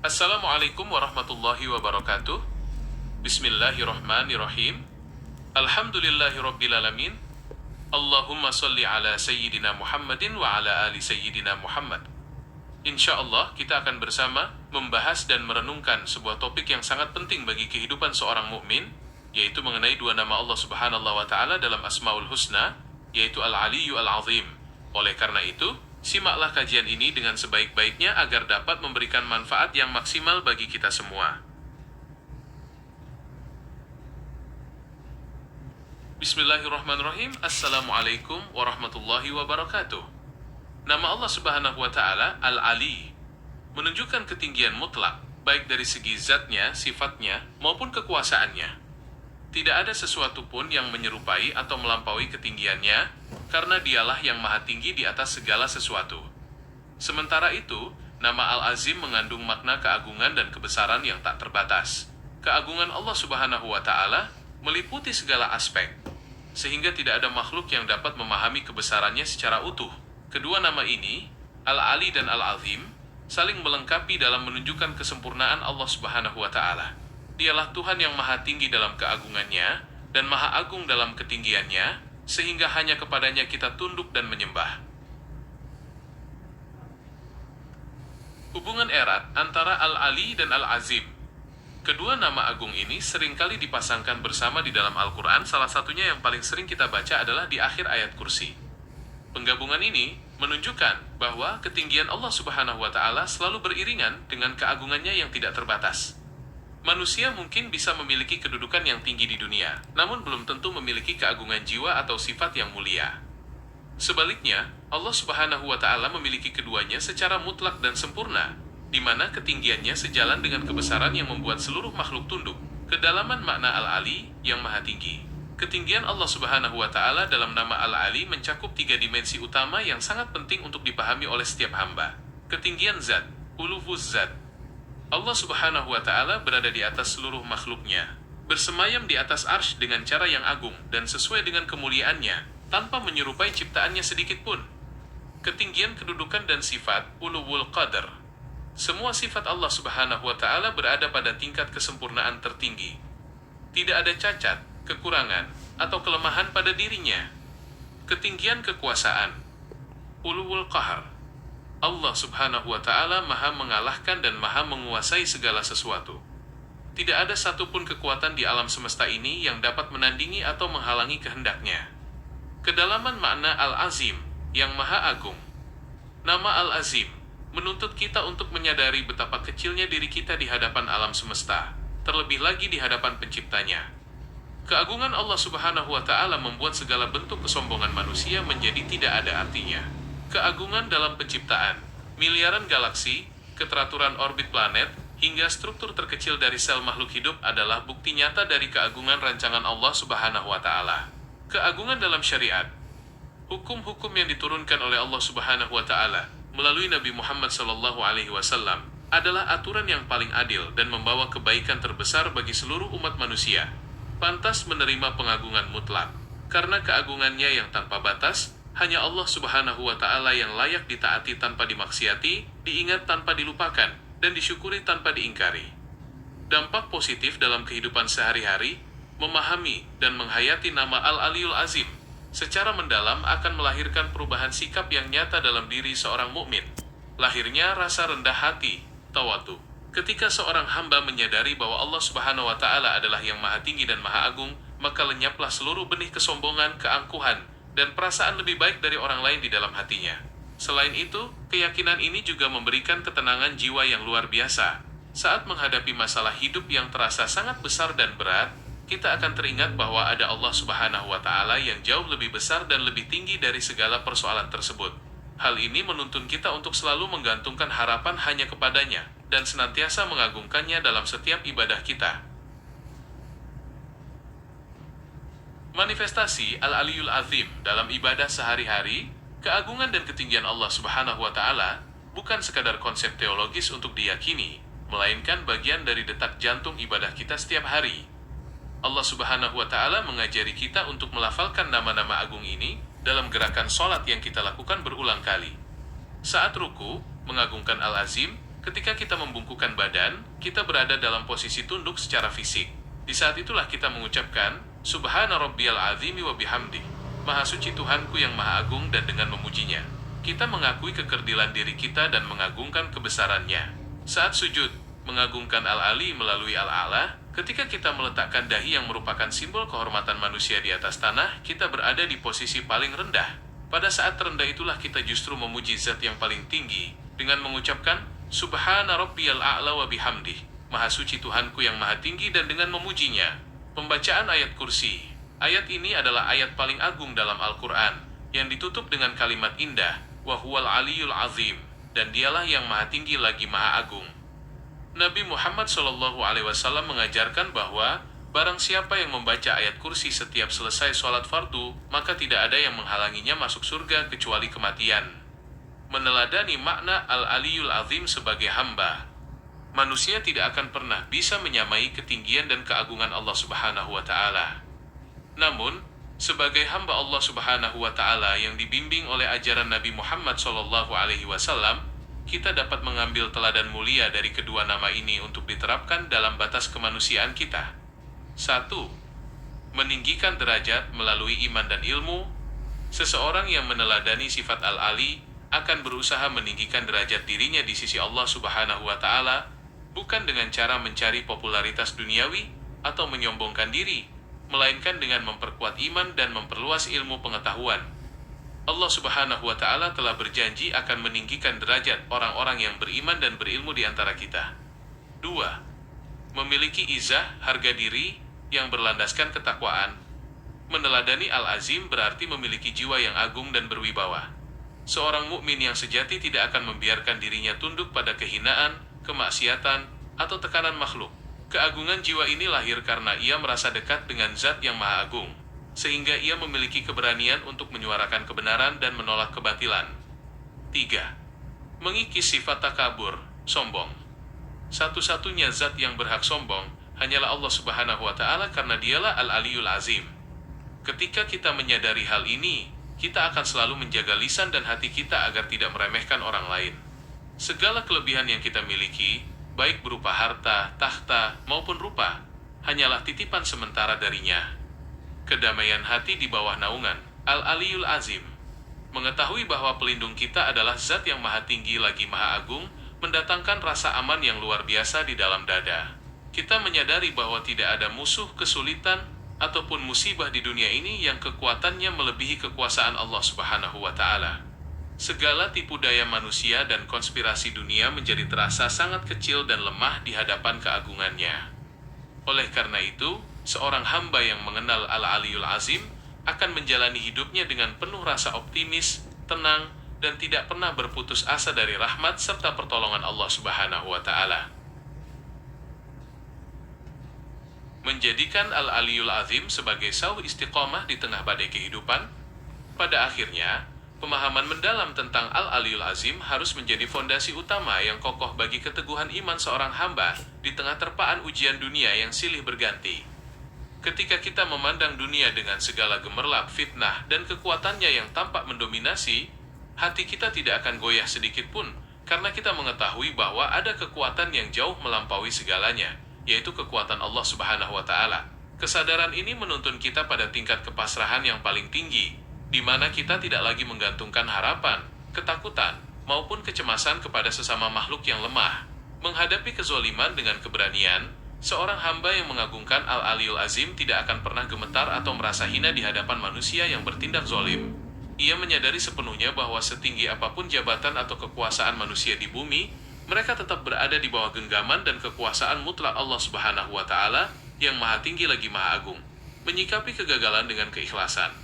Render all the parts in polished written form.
Assalamualaikum warahmatullahi wabarakatuh. Bismillahirrahmanirrahim. Alhamdulillahirrabbilalamin. Allahumma salli ala Sayyidina Muhammadin wa ala ali Sayyidina Muhammad. Insya Allah kita akan bersama membahas dan merenungkan sebuah topik yang sangat penting bagi kehidupan seorang mukmin, yaitu mengenai dua nama Allah Subhanahu wa Ta'ala dalam Asmaul Husna, yaitu Al-Aliyyu Al-Azim. Oleh karena itu, simaklah kajian ini dengan sebaik-baiknya agar dapat memberikan manfaat yang maksimal bagi kita semua. Bismillahirrahmanirrahim. Assalamualaikum warahmatullahi wabarakatuh. Nama Allah Subhanahu wa Ta'ala Al-Ali menunjukkan ketinggian mutlak, baik dari segi zatnya, sifatnya, maupun kekuasaannya. Tidak ada sesuatu pun yang menyerupai atau melampaui ketinggiannya, karena dialah yang maha tinggi di atas segala sesuatu. Sementara itu, nama Al-Azim mengandung makna keagungan dan kebesaran yang tak terbatas. Keagungan Allah Subhanahu wa Ta'ala meliputi segala aspek, sehingga tidak ada makhluk yang dapat memahami kebesarannya secara utuh. Kedua nama ini, Al-Ali dan Al-Azim, saling melengkapi dalam menunjukkan kesempurnaan Allah Subhanahu wa Ta'ala. Dialah Tuhan yang maha tinggi dalam keagungannya dan maha agung dalam ketinggiannya, sehingga hanya kepadanya kita tunduk dan menyembah. Hubungan erat antara Al-Ali dan Al-Azim. Kedua nama agung ini seringkali dipasangkan bersama di dalam Al-Quran. Salah satunya yang paling sering kita baca adalah di akhir ayat kursi. Penggabungan ini menunjukkan bahwa ketinggian Allah Subhanahu wa Ta'ala selalu beriringan dengan keagungannya yang tidak terbatas. Manusia mungkin bisa memiliki kedudukan yang tinggi di dunia, namun belum tentu memiliki keagungan jiwa atau sifat yang mulia. Sebaliknya, Allah Subhanahu wa Ta'ala memiliki keduanya secara mutlak dan sempurna, di mana ketinggiannya sejalan dengan kebesaran yang membuat seluruh makhluk tunduk. Kedalaman makna Al-Ali yang maha tinggi. Ketinggian Allah Subhanahu wa Ta'ala dalam nama Al-Ali mencakup tiga dimensi utama yang sangat penting untuk dipahami oleh setiap hamba. Ketinggian zat, uluwuz zat. Allah Subhanahu wa Ta'ala berada di atas seluruh makhluknya, bersemayam di atas arsy dengan cara yang agung dan sesuai dengan kemuliaannya, tanpa menyerupai ciptaannya sedikit pun. Ketinggian kedudukan dan sifat, uluwul qadar. Semua sifat Allah Subhanahu wa Ta'ala berada pada tingkat kesempurnaan tertinggi. Tidak ada cacat, kekurangan, atau kelemahan pada dirinya. Ketinggian kekuasaan, uluwul qahar. Allah Subhanahu wa Ta'ala maha mengalahkan dan maha menguasai segala sesuatu. Tidak ada satupun kekuatan di alam semesta ini yang dapat menandingi atau menghalangi kehendaknya. Kedalaman makna Al-Azim, yang maha agung. Nama Al-Azim menuntut kita untuk menyadari betapa kecilnya diri kita di hadapan alam semesta, terlebih lagi di hadapan penciptanya. Keagungan Allah Subhanahu wa Ta'ala membuat segala bentuk kesombongan manusia menjadi tidak ada artinya. Keagungan dalam penciptaan, miliaran galaksi, keteraturan orbit planet, hingga struktur terkecil dari sel makhluk hidup adalah bukti nyata dari keagungan rancangan Allah Subhanahu wa Ta'ala. Keagungan dalam syariat, hukum-hukum yang diturunkan oleh Allah Subhanahu wa Ta'ala melalui Nabi Muhammad SAW adalah aturan yang paling adil dan membawa kebaikan terbesar bagi seluruh umat manusia. Pantas menerima pengagungan mutlak, karena keagungannya yang tanpa batas, hanya Allah Subhanahu wa Ta'ala yang layak ditaati tanpa dimaksiati, diingat tanpa dilupakan, dan disyukuri tanpa diingkari. Dampak positif dalam kehidupan sehari-hari, memahami dan menghayati nama Al-Aliyul Azim secara mendalam akan melahirkan perubahan sikap yang nyata dalam diri seorang mukmin. Lahirnya rasa rendah hati, tawadu. Ketika seorang hamba menyadari bahwa Allah Subhanahu wa Ta'ala adalah yang maha tinggi dan maha agung, maka lenyaplah seluruh benih kesombongan, keangkuhan, dan perasaan lebih baik dari orang lain di dalam hatinya. Selain itu, keyakinan ini juga memberikan ketenangan jiwa yang luar biasa. Saat menghadapi masalah hidup yang terasa sangat besar dan berat, kita akan teringat bahwa ada Allah Subhanahu wa Ta'ala yang jauh lebih besar dan lebih tinggi dari segala persoalan tersebut. Hal ini menuntun kita untuk selalu menggantungkan harapan hanya kepadanya, dan senantiasa mengagungkannya dalam setiap ibadah kita. Manifestasi Al-Aliyul Azim dalam ibadah sehari-hari, keagungan dan ketinggian Allah Subhanahu wa Ta'ala bukan sekadar konsep teologis untuk diyakini, melainkan bagian dari detak jantung ibadah kita setiap hari. Allah Subhanahu wa Ta'ala mengajari kita untuk melafalkan nama-nama agung ini dalam gerakan sholat yang kita lakukan berulang kali. Saat ruku, mengagungkan Al-Azim, Ketika kita membungkukkan badan, kita berada dalam posisi tunduk secara fisik. Di saat itulah kita mengucapkan, Subhana Rabbiyal Azimi wa bihamdi. Maha suci Tuhanku yang maha agung dan dengan memujinya. Kita mengakui kekerdilan diri kita dan mengagungkan kebesarannya. Saat sujud, mengagungkan Al-Ali melalui Al-A'la. Ketika kita meletakkan dahi yang merupakan simbol kehormatan manusia di atas tanah, kita berada di posisi paling rendah. Pada saat terendah itulah kita justru memuji zat yang paling tinggi dengan mengucapkan Subhana Rabbiyal A'la wa bihamdih. Maha suci Tuhanku yang maha tinggi dan dengan memujinya. Pembacaan ayat kursi. Ayat ini adalah ayat paling agung dalam Al-Quran, yang ditutup dengan kalimat indah, wa huwal aliyul azim, dan dialah yang maha tinggi lagi maha agung. Nabi Muhammad SAW mengajarkan bahwa, barang siapa yang membaca ayat kursi setiap selesai sholat fardu, maka tidak ada yang menghalanginya masuk surga kecuali kematian. Meneladani makna Al-Aliyul Azim sebagai hamba. Manusia tidak akan pernah bisa menyamai ketinggian dan keagungan Allah Subhanahu wa Ta'ala. Namun, sebagai hamba Allah Subhanahu wa Ta'ala yang dibimbing oleh ajaran Nabi Muhammad SAW, kita dapat mengambil teladan mulia dari kedua nama ini untuk diterapkan dalam batas kemanusiaan kita. 1. Meninggikan derajat melalui iman dan ilmu. Seseorang yang meneladani sifat Al-Ali akan berusaha meninggikan derajat dirinya di sisi Allah Subhanahu wa Ta'ala, bukan dengan cara mencari popularitas duniawi atau menyombongkan diri, melainkan dengan memperkuat iman dan memperluas ilmu pengetahuan. Allah Subhanahu wa Ta'ala telah berjanji akan meninggikan derajat orang-orang yang beriman dan berilmu di antara kita. 2. Memiliki izah, harga diri yang berlandaskan ketakwaan. Meneladani Al-Azim berarti memiliki jiwa yang agung dan berwibawa. Seorang mukmin yang sejati tidak akan membiarkan dirinya tunduk pada kehinaan, kemaksiatan, atau tekanan makhluk. Keagungan jiwa ini lahir karena ia merasa dekat dengan Zat yang Maha Agung, sehingga ia memiliki keberanian untuk menyuarakan kebenaran dan menolak kebatilan. 3. Mengikis sifat takabur, sombong. Satu-satunya Zat yang berhak sombong hanyalah Allah Subhanahu wa Ta'ala karena dialah Al-Aliyul Azim. Ketika kita menyadari hal ini, kita akan selalu menjaga lisan dan hati kita agar tidak meremehkan orang lain. Segala kelebihan yang kita miliki, baik berupa harta, tahta, maupun rupa, hanyalah titipan sementara darinya. Kedamaian hati di bawah naungan Al-Aliyul Azim. Mengetahui bahwa pelindung kita adalah Zat yang maha tinggi lagi maha agung, mendatangkan rasa aman yang luar biasa di dalam dada. Kita menyadari bahwa tidak ada musuh, kesulitan, ataupun musibah di dunia ini yang kekuatannya melebihi kekuasaan Allah Subhanahu wa Ta'ala. Segala tipu daya manusia dan konspirasi dunia menjadi terasa sangat kecil dan lemah di hadapan keagungannya. Oleh karena itu, seorang hamba yang mengenal Al-Aliyul Azim akan menjalani hidupnya dengan penuh rasa optimis, tenang, dan tidak pernah berputus asa dari rahmat serta pertolongan Allah Subhanahu wa Ta'ala. Menjadikan Al-Aliyul Azim sebagai sauh istiqomah di tengah badai kehidupan. Pada akhirnya, pemahaman mendalam tentang Al-Aliyul Azim harus menjadi fondasi utama yang kokoh bagi keteguhan iman seorang hamba di tengah terpaan ujian dunia yang silih berganti. Ketika kita memandang dunia dengan segala gemerlap, fitnah, dan kekuatannya yang tampak mendominasi, hati kita tidak akan goyah sedikit pun, karena kita mengetahui bahwa ada kekuatan yang jauh melampaui segalanya, yaitu kekuatan Allah Subhanahu wa Ta'ala. Kesadaran ini menuntun kita pada tingkat kepasrahan yang paling tinggi, di mana kita tidak lagi menggantungkan harapan, ketakutan, maupun kecemasan kepada sesama makhluk yang lemah. Menghadapi kezoliman dengan keberanian, seorang hamba yang mengagungkan Al-Aliyul Azim tidak akan pernah gemetar atau merasa hina di hadapan manusia yang bertindak zolim. Ia menyadari sepenuhnya bahwa setinggi apapun jabatan atau kekuasaan manusia di bumi, mereka tetap berada di bawah genggaman dan kekuasaan mutlak Allah Subhanahu wa Ta'ala yang maha tinggi lagi maha agung. Menyikapi kegagalan dengan keikhlasan.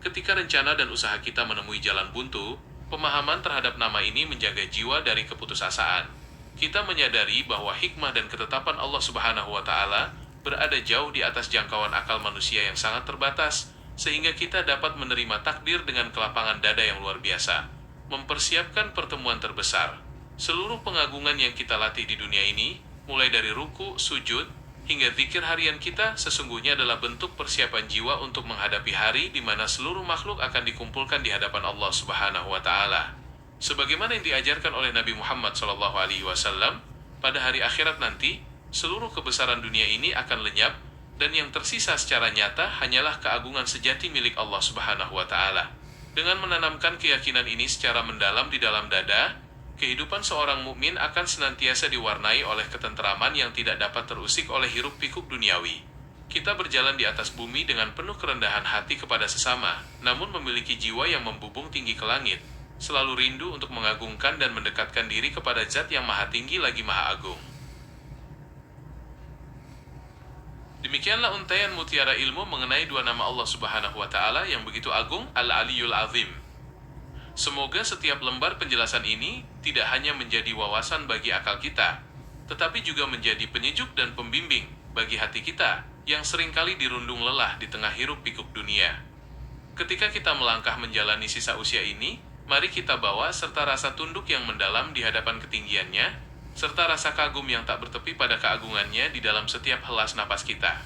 Ketika rencana dan usaha kita menemui jalan buntu, pemahaman terhadap nama ini menjaga jiwa dari keputusasaan. Kita menyadari bahwa hikmah dan ketetapan Allah Subhanahu wa Ta'ala berada jauh di atas jangkauan akal manusia yang sangat terbatas, sehingga kita dapat menerima takdir dengan kelapangan dada yang luar biasa. Mempersiapkan pertemuan terbesar. Seluruh pengagungan yang kita latih di dunia ini, mulai dari ruku, sujud, hingga zikir harian kita, sesungguhnya adalah bentuk persiapan jiwa untuk menghadapi hari di mana seluruh makhluk akan dikumpulkan di hadapan Allah Subhanahu wa Ta'ala. Sebagaimana yang diajarkan oleh Nabi Muhammad SAW, pada hari akhirat nanti, seluruh kebesaran dunia ini akan lenyap, dan yang tersisa secara nyata hanyalah keagungan sejati milik Allah Subhanahu wa Ta'ala. Dengan menanamkan keyakinan ini secara mendalam di dalam dada, kehidupan seorang mukmin akan senantiasa diwarnai oleh ketenteraman yang tidak dapat terusik oleh hiruk-pikuk duniawi. Kita berjalan di atas bumi dengan penuh kerendahan hati kepada sesama, namun memiliki jiwa yang membubung tinggi ke langit, selalu rindu untuk mengagungkan dan mendekatkan diri kepada Zat yang Maha Tinggi lagi Maha Agung. Demikianlah untaian mutiara ilmu mengenai dua nama Allah Subhanahu wa Ta'ala yang begitu agung, Al-Aliyul Azim. Semoga setiap lembar penjelasan ini tidak hanya menjadi wawasan bagi akal kita, tetapi juga menjadi penyejuk dan pembimbing bagi hati kita yang seringkali dirundung lelah di tengah hiruk-pikuk dunia. Ketika kita melangkah menjalani sisa usia ini, mari kita bawa serta rasa tunduk yang mendalam di hadapan ketinggiannya, serta rasa kagum yang tak bertepi pada keagungannya di dalam setiap helas napas kita.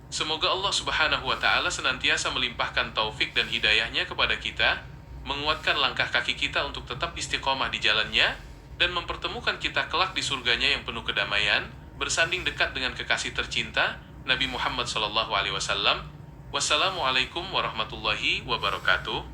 Semoga Allah Subhanahu wa Ta'ala senantiasa melimpahkan taufik dan hidayahnya kepada kita, menguatkan langkah kaki kita untuk tetap istiqomah di jalannya, dan mempertemukan kita kelak di surganya yang penuh kedamaian, bersanding dekat dengan kekasih tercinta, Nabi Muhammad SAW. Wassalamualaikum warahmatullahi wabarakatuh.